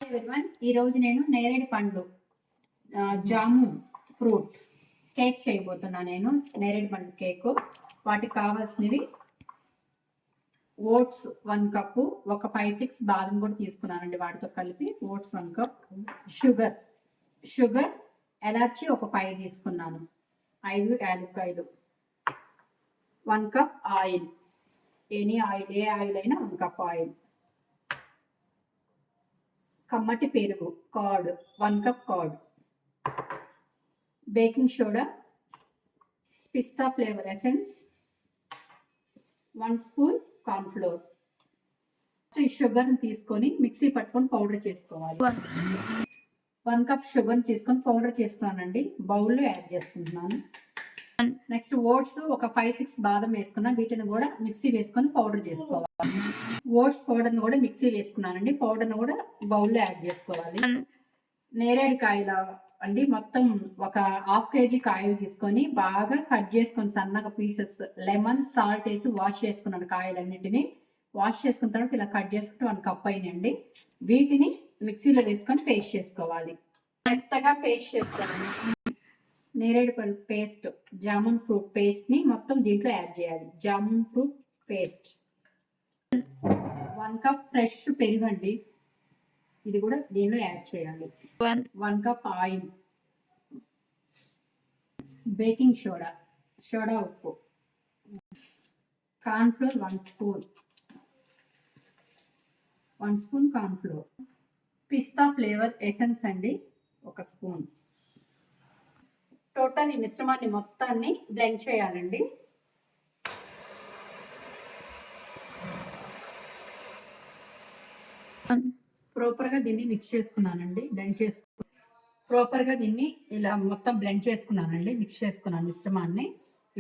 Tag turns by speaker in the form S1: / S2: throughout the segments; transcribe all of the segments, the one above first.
S1: Everyone ఈరోజు నేను నేరేడు పండు జామున్ ఫ్రూట్ కేక్ చేయబోతున్నాను. నేను నేరేడు పండు కేకు. వాటికి కావాల్సినవి ఓట్స్ 1 కప్పు, ఒక 5-6 బాదం కూడా తీసుకున్నానండి వాటితో కలిపి. ఓట్స్ 1 కప్, షుగర్ ఎలాచి ఒక 5 తీసుకున్నాను, 5 యాలక్కాయలు, 1 కప్ ఆయిల్, ఎనీ ఆయిల్, ఏ ఆయిల్ అయినా 1 కప్ ఆయిల్, కమ్మటి పెరుగు curd 1 cup curd, baking soda, pista flavour essence, 1 spoon corn flour. ఈ షుగర్ని తీసుకొని మిక్సీ పట్టుకొని పౌడర్ చేసుకోవాలి. 1 కప్ షుగర్ని తీసుకొని పౌడర్ చేసుకున్నానండి, బౌల్లో యాడ్ చేసుకుంటున్నాను. నెక్స్ట్ ఓట్స్ ఒక 5-6 బాదం వేసుకున్నా, వీటిని కూడా మిక్సీ వేసుకొని పౌడర్ చేసుకోవాలి. ఓట్స్ పౌడర్ని కూడా మిక్సీ వేసుకున్నానండి, పౌడర్ని కూడా బౌల్లో యాడ్ చేసుకోవాలి. నేరేడు కాయల అండి మొత్తం ఒక 1/2 kg కాయలు తీసుకొని బాగా కట్ చేసుకొని సన్నగా పీసెస్, లెమన్ సాల్ట్ వేసి వాష్ చేసుకున్నాను. కాయలన్నింటినీ వాష్ చేసుకున్న తర్వాత ఇలా కట్ చేసుకుంటే 1 కప్ అయినండి. వీటిని మిక్సీలో వేసుకొని పేస్ట్ చేసుకోవాలి. మెత్తగా పేస్ట్ చేసుకోవాలి. నేరేడు పళ్ళు పేస్ట్, జామున్ ఫ్రూట్ పేస్ట్ని మొత్తం దీంట్లో యాడ్ చేయాలి. Jamun fruit paste, 1 cup fresh పెరుగు అండి, ఇది కూడా దీనిలో యాడ్ చేయాలి. 1 కప్ ఆయిల్, బేకింగ్ సోడా ఉప్పు, corn flour 1 spoon, 1 spoon corn flour, pista flavour essence అండి 1 స్పూన్. టోటల్ ఈ మిశ్రమాన్ని మొత్తాన్ని బ్లెండ్ చేయాలండి. ప్రాపర్గా దీన్ని మిక్స్ చేసుకున్నానండి, బ్లెండ్ చేసుకున్నాను. ప్రాపర్గా దీన్ని ఇలా మొత్తం బ్లెండ్ చేసుకున్నానండి, మిక్స్ చేసుకున్నాను మిశ్రమాన్ని.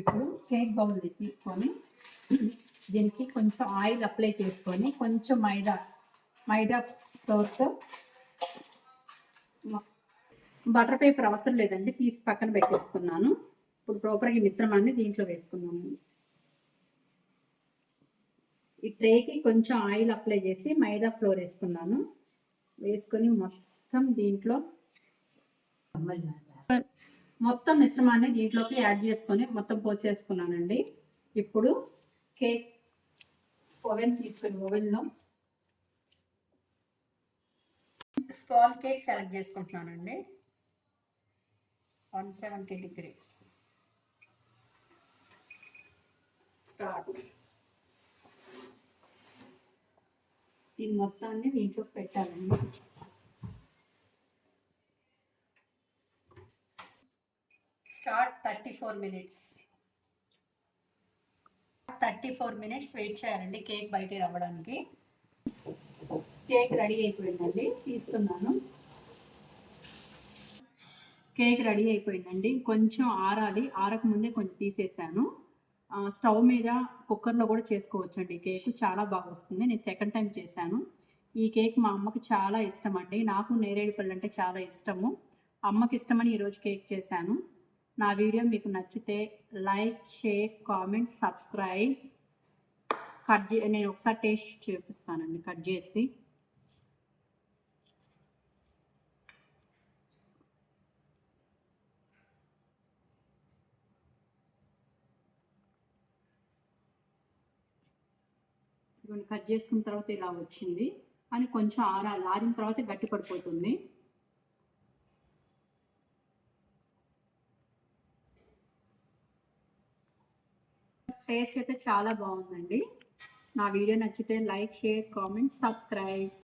S1: ఇప్పుడు కేక్ బౌల్ తీసుకొని దీనికి కొంచెం ఆయిల్ అప్లై చేసుకొని కొంచెం మైదా ఫ్లోర్తో, బటర్ పేపర్ అవసరం లేదండి, తీసి పక్కన పెట్టేసుకున్నాను. ఇప్పుడు ప్రాపర్గా ఈ మిశ్రమాన్ని దీంట్లో వేసుకున్నాను. ఈ ట్రేకి కొంచెం ఆయిల్ అప్లై చేసి మైదా ఫ్లోర్ వేసుకున్నాను. వేసుకొని మొత్తం దీంట్లో మొత్తం మిశ్రమాన్ని దీంట్లోకి యాడ్ చేసుకొని మొత్తం పోసేసుకున్నానండి. ఇప్పుడు కేక్ ఓవెన్ తీసుకొని ఓవెన్లో స్పాంజ్ కేక్ సెలెక్ట్ చేసుకుంటున్నానండి. 170 degrees స్టార్ట్. ఈ మొత్తాన్ని దీంట్లో పెట్టాలండి. Start 34 minutes. 34 minutes వెయిట్ చేయాలండి కేక్ బయట రావడానికి. కేక్ రెడీ అయిపోయిందండి, తీస్తున్నాను. కేక్ రెడీ అయిపోయిందండి. కొంచెం ఆరాలి, ఆరకముందే కొంచెం తీసేసాను. స్టవ్ మీద కుక్కర్లో కూడా చేసుకోవచ్చు అండి. కేక్ చాలా బాగా వస్తుంది. నేను సెకండ్ టైం చేశాను. ఈ కేక్ మా అమ్మకి చాలా ఇష్టం అండి. నాకు నేరేడు పళ్ళు అంటే చాలా ఇష్టము. అమ్మకి ఇష్టమని ఈరోజు కేక్ చేశాను. నా వీడియో మీకు నచ్చితే లైక్, షేర్, కామెంట్, సబ్స్క్రైబ్. నేను ఒకసారి టేస్ట్ చూపిస్తానండి కట్ చేసి. కట్ చేసుకున్న తర్వాత ఇలా వచ్చింది, అని కొంచెం ఆరాలి. ఆరిన తర్వాత గట్టి పడిపోతుంది. టేస్ట్ అయితే చాలా బాగుందండి. నా వీడియో నచ్చితే లైక్, షేర్, కామెంట్, సబ్స్క్రైబ్.